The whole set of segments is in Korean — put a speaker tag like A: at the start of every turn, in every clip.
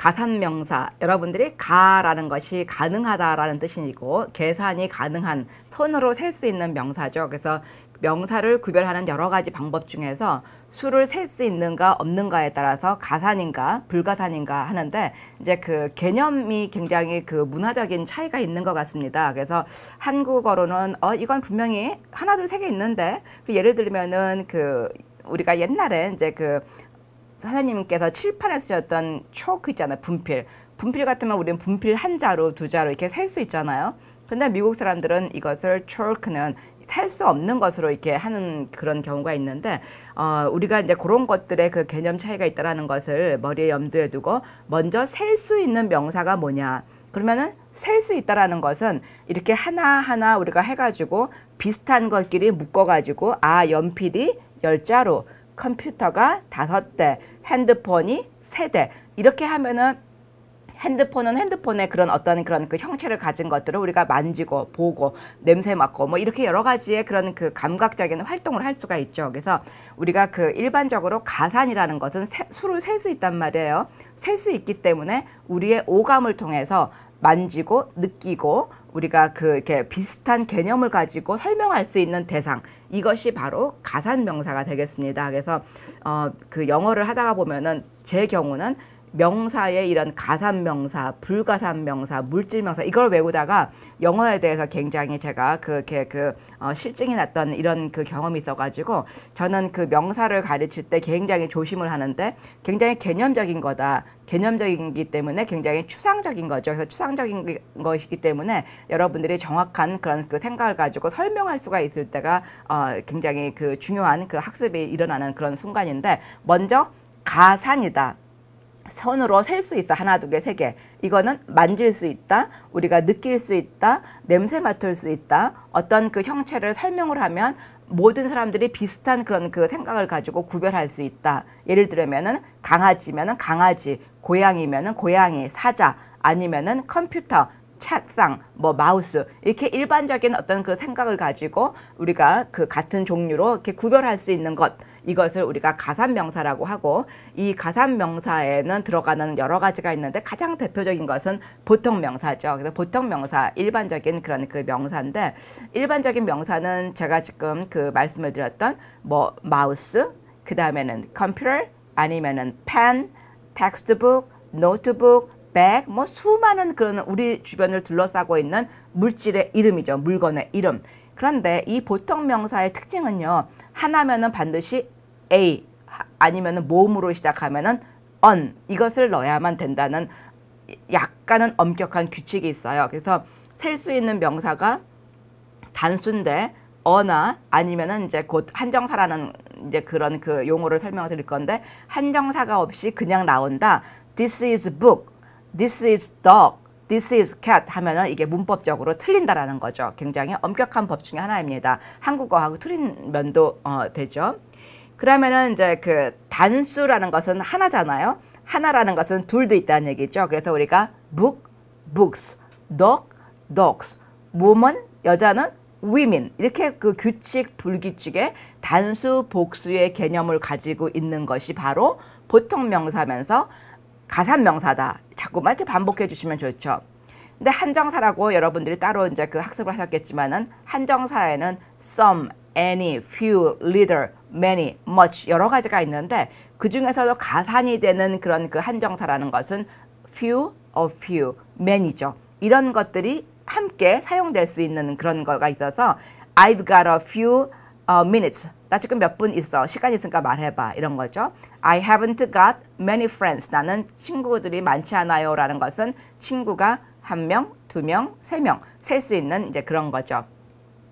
A: 가산명사, 여러분들이 가라는 것이 가능하다라는 뜻이고 계산이 가능한, 손으로 셀 수 있는 명사죠. 그래서 명사를 구별하는 여러 가지 방법 중에서 수를 셀 수 있는가 없는가에 따라서 가산인가 불가산인가 하는데, 이제 그 개념이 굉장히 그 문화적인 차이가 있는 것 같습니다. 그래서 한국어로는 이건 분명히 하나 둘 세 개 있는데, 예를 들면은 그 우리가 옛날에 이제 그 선생님께서 칠판에 쓰셨던 초크 있잖아요. 분필 같으면 우리는 분필 한 자루 두 자루 이렇게 셀 수 있잖아요. 근데 미국 사람들은 이것을 초크는 살 수 없는 것으로 이렇게 하는 그런 경우가 있는데, 우리가 이제 그런 것들의 그 개념 차이가 있다라는 것을 머리에 염두에 두고, 먼저 셀 수 있는 명사가 뭐냐. 그러면은 셀 수 있다라는 것은 이렇게 하나하나 우리가 해가지고 비슷한 것끼리 묶어가지고, 연필이 10자루, 컴퓨터가 5대, 핸드폰이 3대, 이렇게 하면은 핸드폰은 핸드폰의 그런 어떤 그런 그 형체를 가진 것들을 우리가 만지고 보고 냄새 맡고 뭐 이렇게 여러 가지의 그런 그 감각적인 활동을 할 수가 있죠. 그래서 우리가 그 일반적으로 가산이라는 것은 수를 셀 수 있단 말이에요. 셀 수 있기 때문에 우리의 오감을 통해서 만지고 느끼고 우리가 그 이렇게 비슷한 개념을 가지고 설명할 수 있는 대상, 이것이 바로 가산 명사가 되겠습니다. 그래서 그 영어를 하다가 보면은 제 경우는 명사의 이런 가산명사, 불가산명사, 물질명사 이걸 외우다가 영어에 대해서 굉장히 제가 실증이 났던 이런 그 경험이 있어가지고, 저는 그 명사를 가르칠 때 굉장히 조심을 하는데, 굉장히 개념적인 거다. 개념적이기 때문에 굉장히 추상적인 거죠. 그래서 추상적인 것이기 때문에 여러분들이 정확한 그런 그 생각을 가지고 설명할 수가 있을 때가 굉장히 그 중요한 그 학습이 일어나는 그런 순간인데, 먼저 가산이다. 손으로 셀 수 있어. 하나, 두 개, 세 개. 이거는 만질 수 있다. 우리가 느낄 수 있다. 냄새 맡을 수 있다. 어떤 그 형체를 설명을 하면 모든 사람들이 비슷한 그런 그 생각을 가지고 구별할 수 있다. 예를 들면은 강아지면은 강아지, 고양이면은 고양이, 사자, 아니면은 컴퓨터, 책상, 뭐 마우스, 이렇게 일반적인 어떤 그 생각을 가지고 우리가 그 같은 종류로 이렇게 구별할 수 있는 것, 이것을 우리가 가산명사라고 하고, 이 가산명사에는 들어가는 여러 가지가 있는데 가장 대표적인 것은 보통명사죠. 그래서 보통명사, 일반적인 그런 그 명사인데, 일반적인 명사는 제가 지금 그 말씀을 드렸던 뭐 마우스, 그 다음에는 컴퓨터, 아니면은 펜, 텍스트북, 노트북, 백, 뭐 수많은 그런 우리 주변을 둘러싸고 있는 물질의 이름이죠. 물건의 이름. 그런데 이 보통명사의 특징은요, 하나면은 반드시 A, 아니면은 모음으로 시작하면은 on, 이것을 넣어야만 된다는 약간은 엄격한 규칙이 있어요. 그래서 셀 수 있는 명사가 단수인데 어나 아니면은 이제 곧 한정사라는 이제 그런 그 용어를 설명을 드릴 건데, 한정사가 없이 그냥 나온다. This is book, this is dog, this is cat 하면은 이게 문법적으로 틀린다라는 거죠. 굉장히 엄격한 법 중에 하나입니다. 한국어하고 틀린 면도 되죠. 그러면은 이제 그 단수라는 것은 하나잖아요. 하나라는 것은 둘도 있다는 얘기죠. 그래서 우리가 book, books, dog, dogs, woman, 여자는 women, 이렇게 그 규칙 불규칙의 단수 복수의 개념을 가지고 있는 것이 바로 보통명사면서 가산명사다. 자꾸만 이렇게 반복해 주시면 좋죠. 근데 한정사라고 여러분들이 따로 이제 그 학습을 하셨겠지만은, 한정사에는 some, any, few, little, many, much 여러 가지가 있는데, 그 중에서도 가산이 되는 그런 그 한정사라는 것은 few, a few, many죠. 이런 것들이 함께 사용될 수 있는 그런 거가 있어서 I've got a few minutes. 나 지금 몇 분 있어. 시간 있으니까 말해봐. 이런 거죠. I haven't got many friends. 나는 친구들이 많지 않아요. 라는 것은 친구가 1명, 2명, 3명 셀 수 있는 이제 그런 거죠.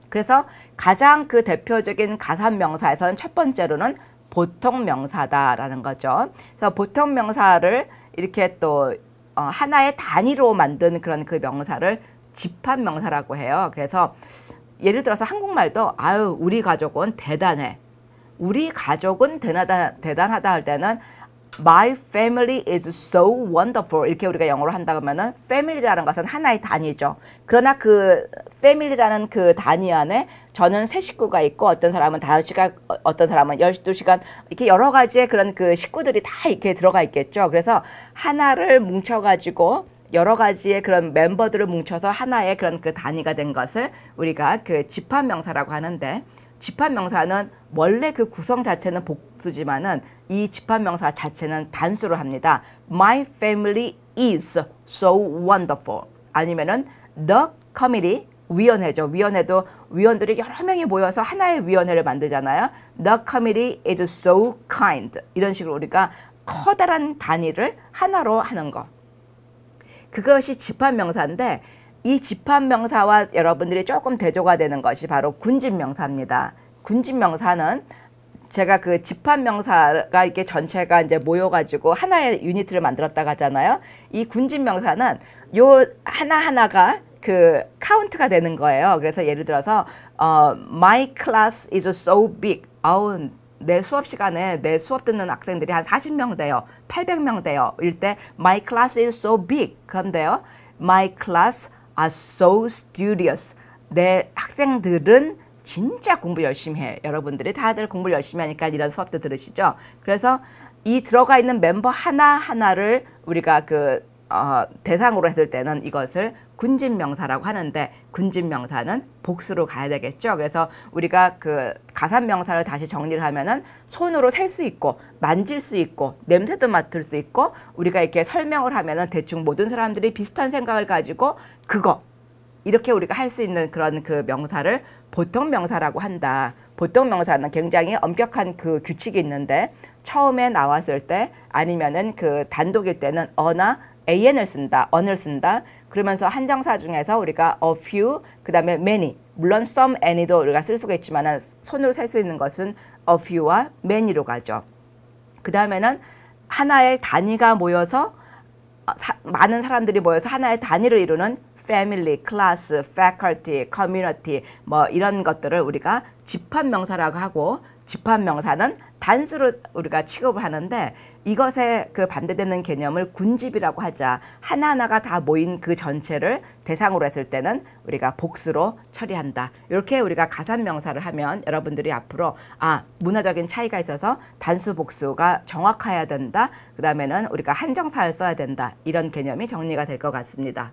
A: 그래서 가장 그 대표적인 가산명사에서는 첫 번째로는 보통명사다라는 거죠. 그래서 보통명사를 이렇게 또 하나의 단위로 만든 그런 그 명사를 집합명사라고 해요. 그래서 예를 들어서 한국말도 우리 가족은 대단해. 우리 가족은 대단하다 할 때는 My family is so wonderful. 이렇게 우리가 영어로 한다 그러면은 family라는 것은 하나의 단위죠. 그러나 그 family라는 그 단위 안에 저는 세 식구가 있고 어떤 사람은 5시간, 어떤 사람은 12시간 이렇게 여러 가지의 그런 그 식구들이 다 이렇게 들어가 있겠죠. 그래서 하나를 뭉쳐 가지고 여러 가지의 그런 멤버들을 뭉쳐서 하나의 그런 그 단위가 된 것을 우리가 그 집합명사라고 하는데, 집합명사는 원래 그 구성 자체는 복수지만은 이 집합명사 자체는 단수로 합니다. My family is so wonderful. 아니면은 the committee, 위원회죠. 위원회도 위원들이 여러 명이 모여서 하나의 위원회를 만들잖아요. The committee is so kind. 이런 식으로 우리가 커다란 단위를 하나로 하는 거. 그것이 집합명사인데, 이 집합명사와 여러분들이 조금 대조가 되는 것이 바로 군집명사입니다. 군집명사는 제가 그 집합명사가 이렇게 전체가 이제 모여가지고 하나의 유니트를 만들었다고 하잖아요. 이 군집명사는 요 하나하나가 그 카운트가 되는 거예요. 그래서 예를 들어서 My class is so big. 내 수업 시간에 내 수업 듣는 학생들이 한 40명 돼요. 800명 돼요. 일 때 My class is so big. 그런데요. My class are so studious. 내 학생들은 진짜 공부 열심히 해. 여러분들이 다들 공부 열심히 하니까 이런 수업도 들으시죠. 그래서 이 들어가 있는 멤버 하나하나를 우리가 그 대상으로 했을 때는 이것을 군집명사라고 하는데, 군집명사는 복수로 가야 되겠죠. 그래서 우리가 그 가산명사를 다시 정리를 하면은 손으로 셀 수 있고 만질 수 있고 냄새도 맡을 수 있고, 우리가 이렇게 설명을 하면은 대충 모든 사람들이 비슷한 생각을 가지고 그거 이렇게 우리가 할 수 있는 그런 그 명사를 보통명사라고 한다. 보통명사는 굉장히 엄격한 그 규칙이 있는데, 처음에 나왔을 때 아니면은 그 단독일 때는 어나 an을 쓴다, on을 쓴다. 그러면서 한정사 중에서 우리가 a few, 그 다음에 many, 물론 some, any도 우리가 쓸 수가 있지만 손으로 셀 수 있는 것은 a few와 many로 가죠. 그 다음에는 하나의 단위가 모여서 많은 사람들이 모여서 하나의 단위를 이루는 family, class, faculty, community 뭐 이런 것들을 우리가 집합명사라고 하고, 집합명사는 단수로 우리가 취급을 하는데, 이것에 그 반대되는 개념을 군집이라고 하자. 하나하나가 다 모인 그 전체를 대상으로 했을 때는 우리가 복수로 처리한다. 이렇게 우리가 가산명사를 하면 여러분들이 앞으로 문화적인 차이가 있어서 단수 복수가 정확해야 된다. 그 다음에는 우리가 한정사를 써야 된다. 이런 개념이 정리가 될 것 같습니다.